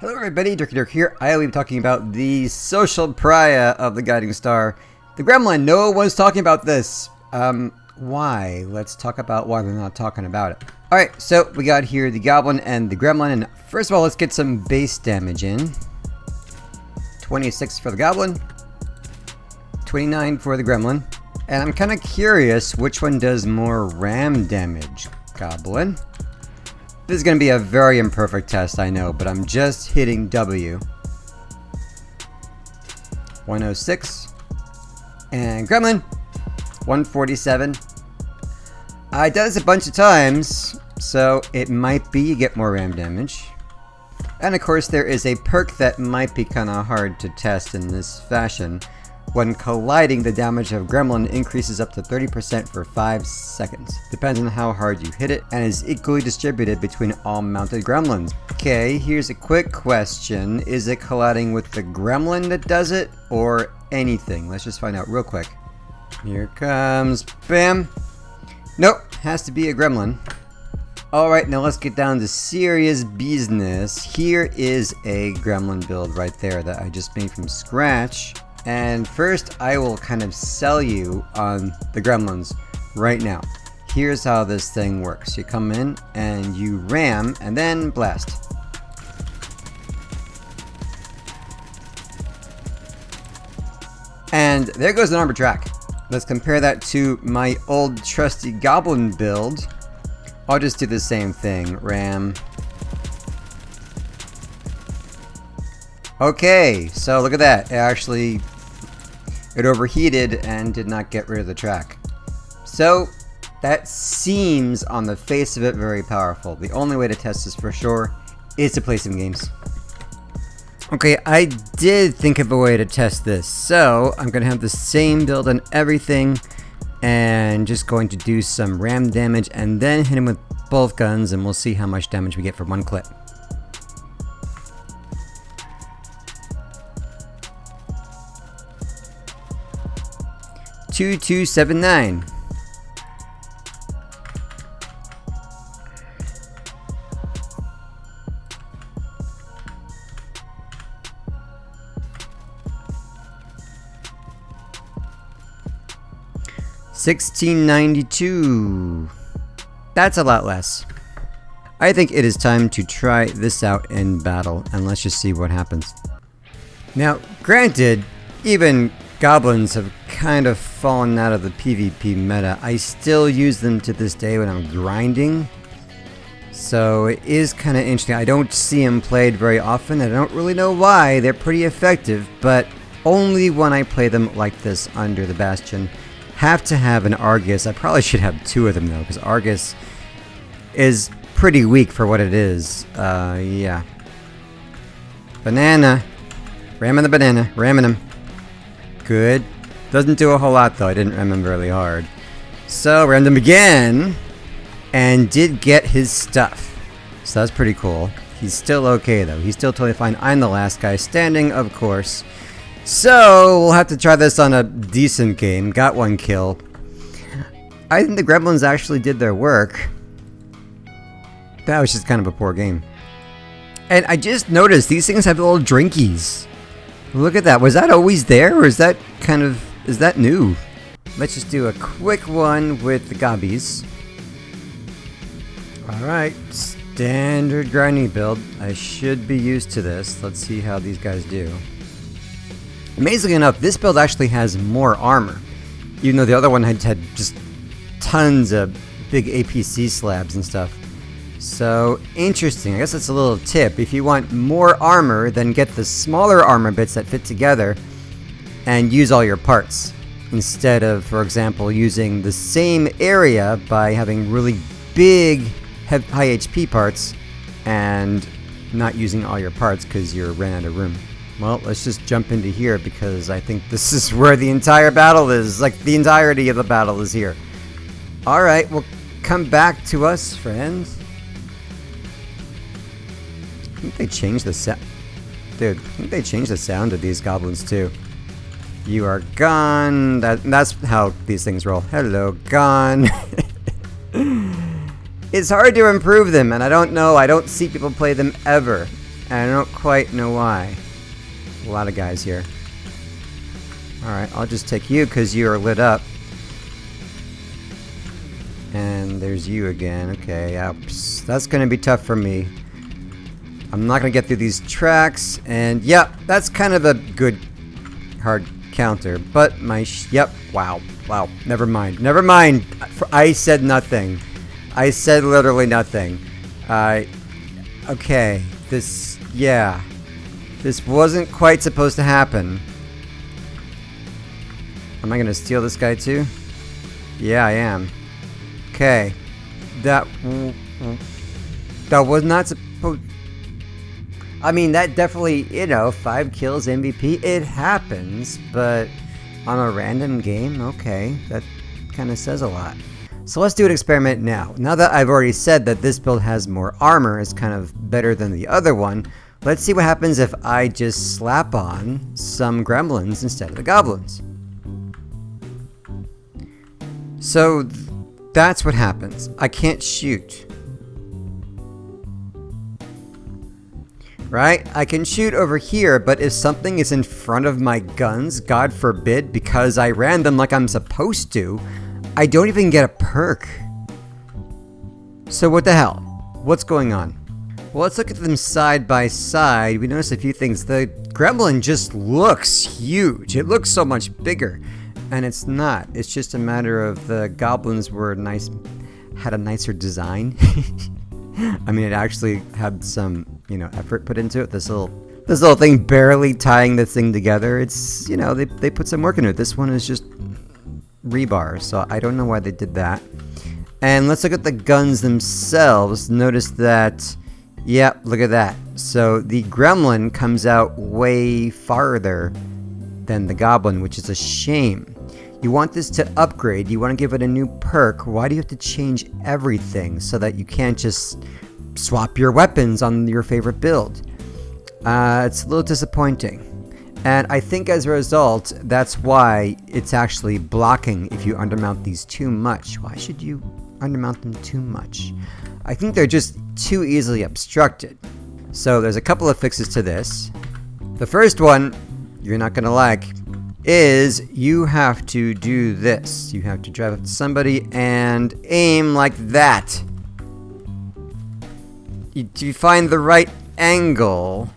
Hello everybody, Dirk here. I will be talking about the social pariah of the Guiding Star, the Gremlin. No one's talking about this. Why? Let's talk about why they're not talking about it. Alright, so we got here the Goblin and the Gremlin, and first of all, let's get some base damage in. 26 for the Goblin, 29 for the Gremlin, and I'm kind of curious which one does more ram damage. Goblin. This is going to be a very imperfect test, I know, but I'm just hitting W. 106. And Gremlin, 147. I did this a bunch of times, so it might be you get more ram damage. And of course, there is a perk that might be kind of hard to test in this fashion. When colliding, the damage of Gremlin increases up to 30% for 5 seconds. Depends on how hard you hit it, and is equally distributed between all mounted Gremlins. Okay, here's a quick question. Is it colliding with the Gremlin that does it, or anything? Let's just find out real quick. Here comes, bam! Nope, has to be a Gremlin. Alright, now let's get down to serious business. Here is a Gremlin build right there that I just made from scratch. And first, I will kind of sell you on the Gremlins right now. Here's how this thing works. You come in and you ram and then blast. And there goes an armor track. Let's compare that to my old trusty Goblin build. I'll just do the same thing. Ram. Okay, so look at that. It overheated and did not get rid of the track. So that seems on the face of it very powerful. The only way to test this for sure is to play some games. Okay, I did think of a way to test this. So I'm going to have the same build on everything and just going to do some ram damage and then hit him with both guns, and we'll see how much damage we get for one clip. $2,279. $16.92. That's a lot less. I think it is time to try this out in battle, and let's just see what happens. Now, granted, even Goblins have kind of fallen out of the PvP meta. I still use them to this day when I'm grinding. So it is kind of interesting. I don't see them played very often. I don't really know why. They're pretty effective, but only when I play them like this under the Bastion. Have to have an Argus. I probably should have two of them though, because Argus is pretty weak for what it is. Yeah. Banana. Ramming the banana. Ramming him. Good. Doesn't do a whole lot though. I didn't ram him really hard. So rammed him again and did get his stuff. So that's pretty cool. He's still okay though. He's still totally fine. I'm the last guy standing, of course. So we'll have to try this on a decent game. Got one kill. I think the Gremlins actually did their work. That was just kind of a poor game. And I just noticed these things have little drinkies. Look at that. Was that always there, or is that new? Let's just do a quick one with the gobbies. Alright, standard grinding build. I should be used to this. Let's see how these guys do. Amazingly enough, this build actually has more armor. Even though the other one had just tons of big APC slabs and stuff. So, interesting. I guess that's a little tip. If you want more armor, then get the smaller armor bits that fit together and use all your parts. Instead of, for example, using the same area by having really big, high HP parts and not using all your parts because you ran out of room. Well, let's just jump into here because I think this is where the entire battle is. Like, the entirety of the battle is here. Alright, well, come back to us, friends. I think they changed the sound. Dude, I think they changed the sound of these goblins too. You are gone. That's how these things roll. Hello, gone. It's hard to improve them, and I don't know. I don't see people play them ever. And I don't quite know why. A lot of guys here. Alright, I'll just take you because you are lit up. And there's you again. Okay, oops. That's going to be tough for me. I'm not going to get through these tracks. And yeah, that's kind of a good hard counter. But my... yep, wow. Wow, never mind. Never mind. I said nothing. I said literally nothing. Okay, this... yeah. This wasn't quite supposed to happen. Am I going to steal this guy too? Yeah, I am. Okay. That was not supposed... I mean, that definitely, you know, 5 kills MVP, it happens, but on a random game, okay, that kind of says a lot. So let's do an experiment now. Now that I've already said that this build has more armor, it's kind of better than the other one, let's see what happens if I just slap on some gremlins instead of the goblins. So that's what happens. I can't shoot. Right? I can shoot over here, but if something is in front of my guns, God forbid, because I ran them like I'm supposed to, I don't even get a perk. So what the hell? What's going on? Well, let's look at them side by side. We notice a few things. The Gremlin just looks huge. It looks so much bigger. And it's not. It's just a matter of the goblins were nice, had a nicer design. I mean, it actually had some, you know, effort put into it. This little thing barely tying the thing together. It's, you know, they put some work into it. This one is just rebar, so I don't know why they did that. And let's look at the guns themselves. Notice that, yep, look at that. So the Gremlin comes out way farther than the Goblin, which is a shame. You want this to upgrade, you want to give it a new perk. Why do you have to change everything so that you can't just swap your weapons on your favorite build? It's a little disappointing. And I think as a result, that's why it's actually blocking if you undermount these too much. Why should you undermount them too much? I think they're just too easily obstructed. So there's a couple of fixes to this. The first one, you're not going to like, is you have to do this. You have to drive up to somebody and aim like that. You find the right angle.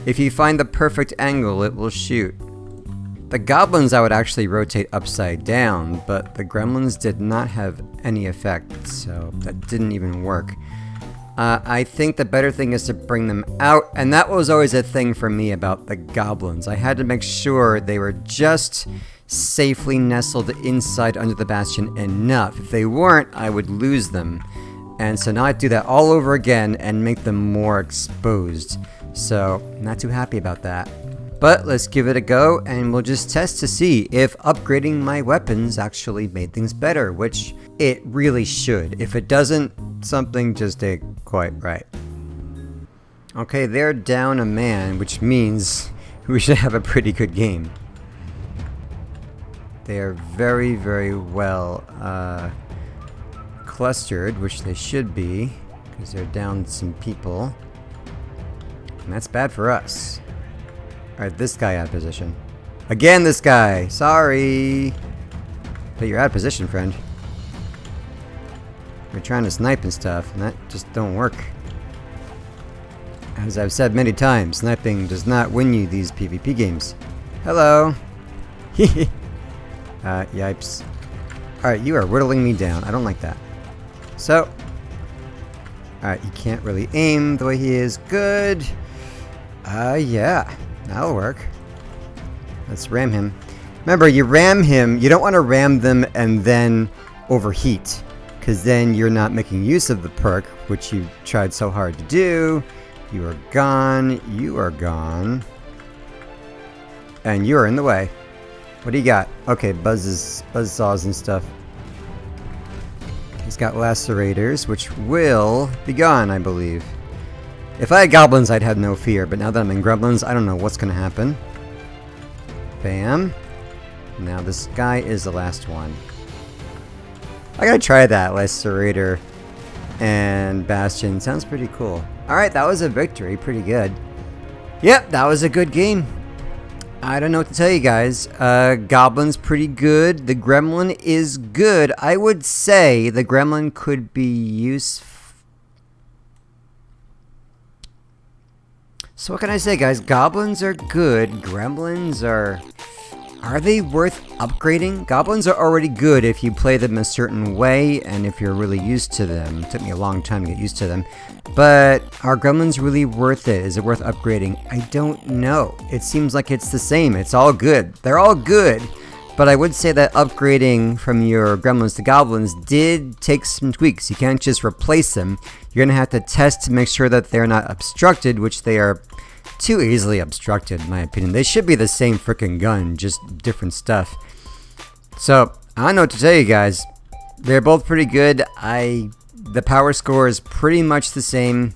If you find the perfect angle, it will shoot. The goblins I would actually rotate upside down, but the gremlins did not have any effect, so that didn't even work. I think the better thing is to bring them out, and that was always a thing for me about the goblins. I had to make sure they were just safely nestled inside under the bastion enough. If they weren't, I would lose them. And so now I do that all over again and make them more exposed. So, not too happy about that. But let's give it a go, and we'll just test to see if upgrading my weapons actually made things better, which it really should. If it doesn't, something just ain't quite right. Okay, they're down a man, which means we should have a pretty good game. They are very, very well clustered, which they should be, because they're down some people. And that's bad for us. Alright, this guy out of position. Again, this guy! Sorry! But you're out of position, friend. We're trying to snipe and stuff, and that just don't work. As I've said many times, sniping does not win you these PvP games. Hello! Yipes. Alright, you are whittling me down. I don't like that. So, alright, you can't really aim the way he is. Good! Yeah. That'll work. Let's ram him. Remember, you ram him, you don't want to ram them and then overheat, because then you're not making use of the perk, which you tried so hard to do. You are gone. You are gone. And you are in the way. What do you got? Okay, buzzsaws and stuff. He's got lacerators, which will be gone, I believe. If I had goblins, I'd have no fear, but now that I'm in gremlins, I don't know what's going to happen. Bam. Now this guy is the last one. I gotta try that, lacerator and bastion. Sounds pretty cool. Alright, that was a victory. Pretty good. Yep, that was a good game. I don't know what to tell you guys. Goblin's pretty good. The Gremlin is good. I would say the Gremlin could be useful. So what can I say, guys? Goblins are good. Gremlins are... Are they worth upgrading? Goblins are already good if you play them a certain way and if you're really used to them. It took me a long time to get used to them. But are Gremlins really worth it? Is it worth upgrading? I don't know. It seems like it's the same. It's all good. They're all good. But I would say that upgrading from your Gremlins to Goblins did take some tweaks. You can't just replace them. You're going to have to test to make sure that they're not obstructed, which they are too easily obstructed, in my opinion. They should be the same freaking gun, just different stuff. So, I don't know what to tell you guys. They're both pretty good. The power score is pretty much the same.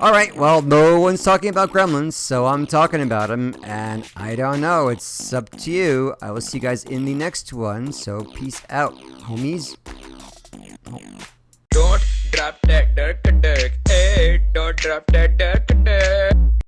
Alright, well, no one's talking about Gremlins, so I'm talking about them, and I don't know. It's up to you. I will see you guys in the next one, so peace out, homies. Don't drop that Dirk, hey, don't drop that Dirk.